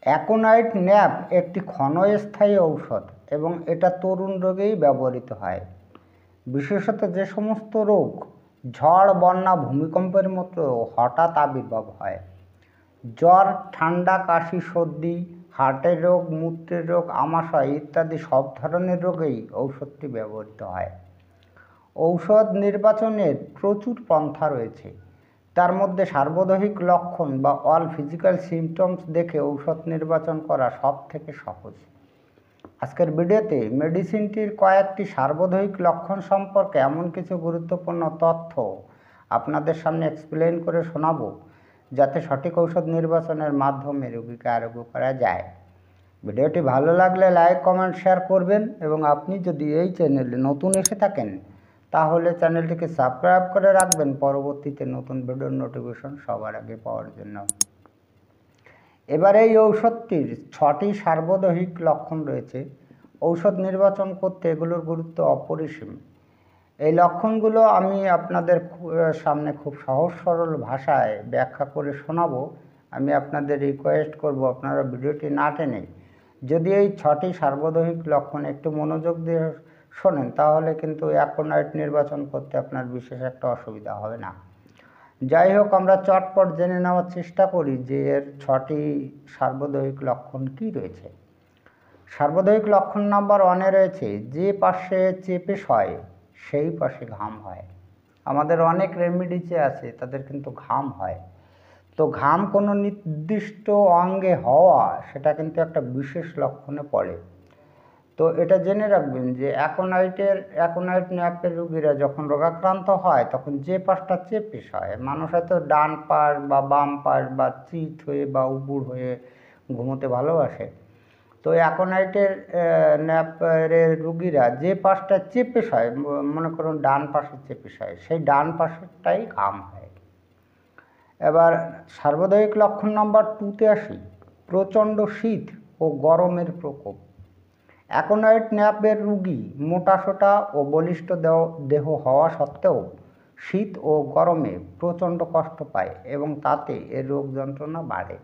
Aconite nap একটি ক্ষণস্থায়ী ঔষধ এবং এটা তরুণ রোগেই ব্যবহৃত হয়। বিশেষত যে সমস্ত রোগ ঝড়, বন্যা, ভূমিকম্পের মতো হঠাৎ আবির্ভাব হয়, জ্বর, ঠান্ডা, কাশি, সর্দি, হার্টের রোগ, মূত্রের রোগ, আমাশয় ইত্যাদি সব ধরনের রোগেই ঔষধটি ব্যবহৃত হয়। ঔষধ নির্বাচনের প্রচুর পন্থা রয়েছে। তার মধ্যে সার্বদৈহিক লক্ষণ বা অল ফিজিক্যাল সিমটমস দেখে ঔষধ নির্বাচন করা সব থেকে সহজ। আজকের ভিডিওতে মেডিসিনটির কয়েকটি সার্বদৈহিক লক্ষণ সম্পর্কে এমন কিছু গুরুত্বপূর্ণ তথ্য আপনাদের সামনে এক্সপ্লেন করে শোনাবো, যাতে সঠিক ঔষধ নির্বাচনের মাধ্যমে রোগীকে আরোগ্য করা যায়। ভিডিওটি ভালো লাগলে লাইক, কমেন্ট, শেয়ার করবেন এবং আপনি যদি এই চ্যানেলে নতুন এসে থাকেন তাহলে চ্যানেলটিকে সাবস্ক্রাইব করে রাখবেন পরবর্তীতে নতুন ভিডিওর নোটিফিকেশন সবার আগে পাওয়ার জন্য। এবার এই ঔষধটির 6টি সার্বদৈহিক লক্ষণ রয়েছে। ঔষধ নির্বাচন করতে এগুলোর গুরুত্ব অপরিসীম। এই লক্ষণগুলো আমি আপনাদের সামনে খুব সহজ সরল ভাষায় ব্যাখ্যা করে শোনাবো। আমি আপনাদের রিকোয়েস্ট করব আপনারা ভিডিওটি না টেনে যদি এই 6টি সার্বদৈহিক লক্ষণ একটু মনোযোগ দিয়ে শোনেন তাহলে কিন্তু অ্যাকোনাইট নির্বাচন করতে আপনার বিশেষ একটা অসুবিধা হবে না। যাই হোক, আমরা চটপট জেনে নেওয়ার চেষ্টা করি যে এর 6টি সার্বদৈহিক লক্ষণ কী রয়েছে। সার্বদৈহিক লক্ষণ নাম্বার 1-এ রয়েছে, যে পাশে চেপে হয় সেই পাশে ঘাম হয়। আমাদের অনেক রেমিডিসে আছে তাদের কিন্তু ঘাম হয়। তো ঘাম কোনো নির্দিষ্ট অঙ্গে হওয়া সেটা কিন্তু একটা বিশেষ লক্ষণে পড়ে। তো এটা জেনে রাখবেন যে অ্যাকোনাইট ন্যাপের রোগীরা যখন রোগাক্রান্ত হয় তখন যে পাশটা চেপে হয়, মানুষ হয়তো ডান পাশ বা বাম পাশ বা চিত হয়ে বা উপুড় হয়ে ঘুমোতে ভালোবাসে। তো অ্যাকোনাইটের ন্যাপের রোগীরা যে পাশটা চেপে হয়, মনে করুন ডান পাশে চেপে হয়, সেই ডান পাশেরটাই ঘাম হয়। এবার সার্বদৈহিক লক্ষণ নাম্বার 2-তে আসি, প্রচণ্ড শীত ও গরমের প্রকোপ। অ্যাকোনাইট ন্যাপের রোগী মোটাসোটা ও বলিষ্ঠ দেহ হওয়া সত্ত্বেও শীত ও গরমে প্রচণ্ড কষ্ট পায় এবং তাতে এর রোগ যন্ত্রণা বাড়ে।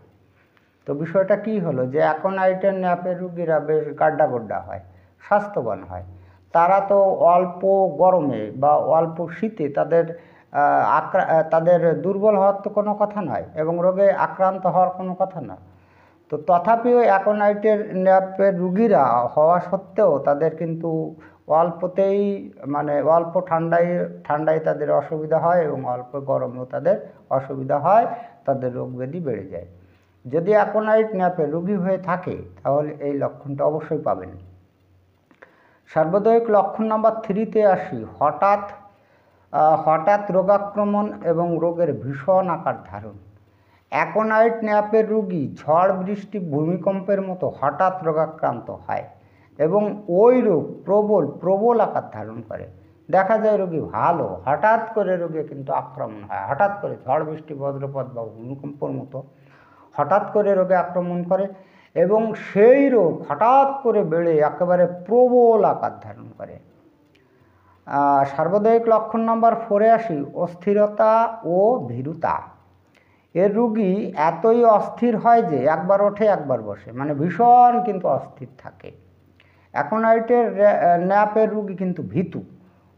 তো বিষয়টা কি হলো যে অ্যাকোনাইটের ন্যাপের রোগীরা বেশ গাড্ডা হয়, স্বাস্থ্যবান হয়। তারা তো অল্প গরমে বা অল্প শীতে তাদের দুর্বল হওয়ার তো কোনো কথা নয় এবং রোগে আক্রান্ত হওয়ার কোনো কথা নয়। তো তথাপিও অ্যাকোনাইটের ন্যাপের রোগীরা হওয়া সত্ত্বেও তাদের কিন্তু অল্পতেই অল্প ঠান্ডায় তাদের অসুবিধা হয় এবং অল্প গরমেও তাদের অসুবিধা হয়, তাদের রোগ ব্যাধি বেড়ে যায়। যদি অ্যাকোনাইট ন্যাপের রোগী হয়ে থাকে তাহলে এই লক্ষণটা অবশ্যই পাবেন। সার্বদৈহিক লক্ষণ নাম্বার 3-তে আসি, হঠাৎ রোগাক্রমণ এবং রোগের ভীষণ আকার ধারণ। অ্যাকোনাইট ন্যাপের রোগী ঝড়, বৃষ্টি, ভূমিকম্পের মতো হঠাৎ রোগাক্রান্ত হয় এবং ওই রোগ প্রবল আকার ধারণ করে। দেখা যায় রোগী ভালো, হঠাৎ করে রোগে কিন্তু আক্রমণ হয়, হঠাৎ করে ঝড়, বৃষ্টি, বজ্রপাত বা ভূমিকম্পর মতো হঠাৎ করে রোগে আক্রমণ করে এবং সেই রোগ হঠাৎ করে বেড়ে একেবারে প্রবল আকার ধারণ করে। সার্বদৈহিক লক্ষণ নাম্বার 4-এ আসি, অস্থিরতা ও ভীরুতা। এর রোগী এতই অস্থির হয় যে একবার ওঠে একবার বসে, ভীষণ কিন্তু অস্থির থাকে। অ্যাকোনাইটের ন্যাপের রোগী কিন্তু ভীতু।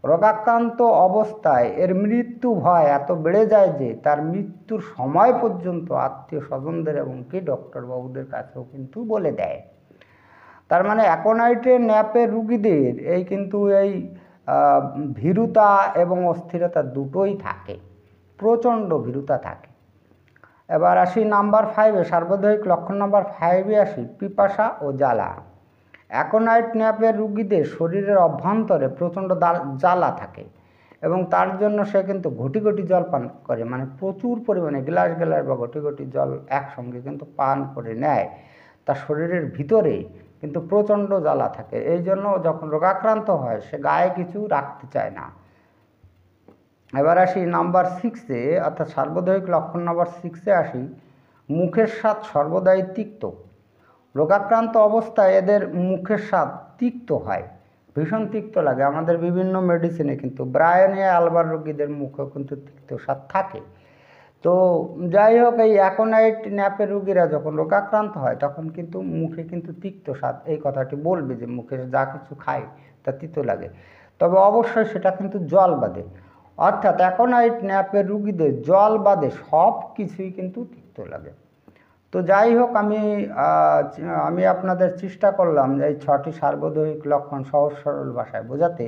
রোগাক্রান্ত অবস্থায় এর মৃত্যু ভয় এত বেড়ে যায় যে তার মৃত্যুর সময় পর্যন্ত আত্মীয় স্বজনদের এবং কি ডক্টরবাবুদের কাছেও কিন্তু বলে দেয়। তার অ্যাকোনাইটের ন্যাপের রোগীদের এই ভীরুতা এবং অস্থিরতা দুটোই থাকে, প্রচণ্ড ভীরুতা থাকে। এবার আসি নাম্বার 5-এ, সার্বদৈহিক লক্ষণ নাম্বার 5-এ আসি, পিপাসা ও জ্বালা। অ্যাকোনাইট ন্যাপের রোগীদের শরীরের অভ্যন্তরে প্রচণ্ড জ্বালা থাকে এবং তার জন্য সে কিন্তু ঘটি ঘটি জল পান করে, প্রচুর পরিমাণে গ্লাস বা ঘটি ঘটি জল একসঙ্গে কিন্তু পান করে নেয়। তার শরীরের ভিতরে কিন্তু প্রচণ্ড জ্বালা থাকে। এই জন্য যখন রোগাক্রান্ত হয় সে গায়ে কিছু রাখতে চায় না। এবার আসি নাম্বার 6-এ, অর্থাৎ সার্বদৈহিক লক্ষণ নাম্বার 6-এ আসি, মুখের স্বাদ সর্বদাই তিক্ত। রোগাক্রান্ত অবস্থায় এদের মুখের স্বাদ তিক্ত হয়, ভীষণ তিক্ত লাগে। আমাদের বিভিন্ন মেডিসিনে কিন্তু ব্রায়োনিয়া অ্যালবার রোগীদের মুখেও কিন্তু তিক্ত স্বাদ থাকে। তো যাই হোক, এই অ্যাকোনাইট ন্যাপের রুগীরা যখন রোগাক্রান্ত হয় তখন কিন্তু মুখে কিন্তু তিক্ত স্বাদ, এই কথাটি বলবে যে মুখে যা কিছু খায় তা তিতো লাগে, তবে অবশ্যই সেটা কিন্তু জল বাদে। অর্থাৎ অ্যাকোনাইট ন্যাপের রুগীদের জল বাদে সব কিছুই কিন্তু তিক্ত লাগে। তো যাই হোক, আমি আপনাদের চেষ্টা করলাম যে এই 6টি সার্বজনীন লক্ষণ সহজ সরল ভাষায় বোঝাতে।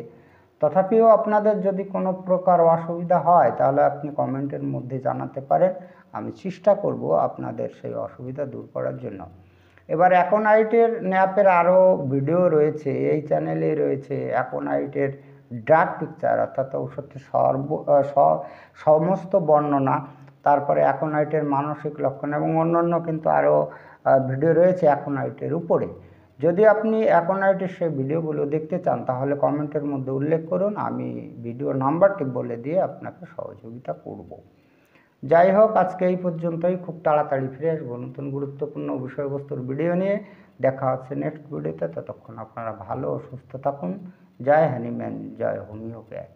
তথাপিও আপনাদের যদি কোনো প্রকার অসুবিধা হয় তাহলে আপনি কমেন্টের মধ্যে জানাতে পারেন, আমি চেষ্টা করব আপনাদের সেই অসুবিধা দূর করার জন্য। এবার অ্যাকোনাইটের ন্যাপের আরও ভিডিও রয়েছে, এই চ্যানেলে রয়েছে অ্যাকোনাইটের ড্রাগ পিকচার, অর্থাৎ ঔষধটির সমস্ত বর্ণনা, তারপরে অ্যাকোনাইটের মানসিক লক্ষণ এবং অন্যান্য কিন্তু আরও ভিডিও রয়েছে অ্যাকোনাইটের উপরে। যদি আপনি অ্যাকোনাইটের সেই ভিডিওগুলো দেখতে চান তাহলে কমেন্টের মধ্যে উল্লেখ করুন, আমি ভিডিও নাম্বারটি বলে দিয়ে আপনাকে সহযোগিতা করব। যাই হোক, আজকে এই পর্যন্তই। খুব তাড়াতাড়ি ফিরে আসবো নতুন গুরুত্বপূর্ণ বিষয়বস্তুর ভিডিও নিয়ে। দেখা হচ্ছে নেক্সট ভিডিওতে। ততক্ষণ আপনারা ভালো ও সুস্থ থাকুন। জয় হ্যানিম্যান, জয় হোমিওপ্যাথ।